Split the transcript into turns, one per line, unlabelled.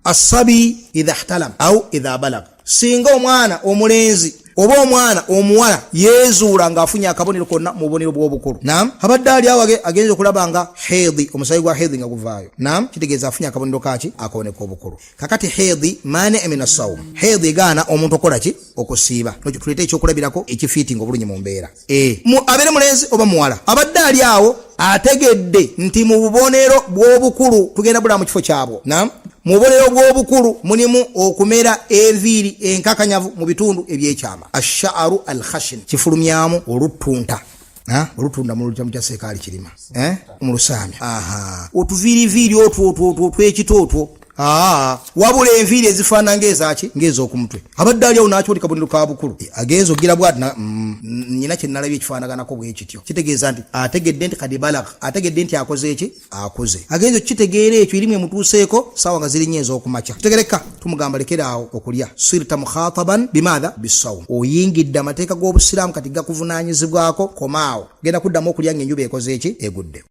asabi idha ihtalam au idha balag. Singa omwana omulenzi oba omwana omuwala yezuula ng'afunye akabonero konna mu bubonero bw'obukulu. Naam, abadde ali awo agenze okulaba nga hedhi, omusaayi gwa hedhi nga guvaayo. Naam, kitegeeza afunye akabonero kaki akaboneka obukulu. Kakati hedhi maana emina sawm. Hedhi egaana omuntu okola ki? Okusiiba. N'ekyo tuleeta ekyokulabirako ekifiitinga obulungi mu mbeera. Abeere mulenzi oba muwala abadde ali awo ategedde nti mu bubonero bw'obukulu tugenda bula mu kifo kyabwo. Naam, mu bubonero bw'obukulu mulimu okumera enviiri enkakanyavu mu bitundu ebyekyama. Ash'aru al-khashin, kifulumyamu oluttunta. Olutunda mu lutamu kya sekaali kirima. Mu lusamya. Otuviiriviiri otwo twekitootwo. Wabula enviiri ezifaana ng'ezaki ng'ez'okumutwe. Abadde ali awo n'akiwulira kabonero ka bukulu. Agenza ogira bw'ati nnyina kye nalabye ekifaanaganako bwe kityo. Kitegeeza nti ategedde nti kadi balagha, ategedde nti akoze eki? Akoze. Agenza okitegeera ekyo erimu emutuuseeko ssaawa nga ziri nnyo ez'okumakya. Kitegereka tumugamba lekera awo okulya. Sirta mukhataban bimaadha bisawm. Oyingidde amateeka g'obusiraamu kati gakuvunaanyizibwako komaawo. Genda kuddamu okulya ng'enjuba ekoze eki? Egudde.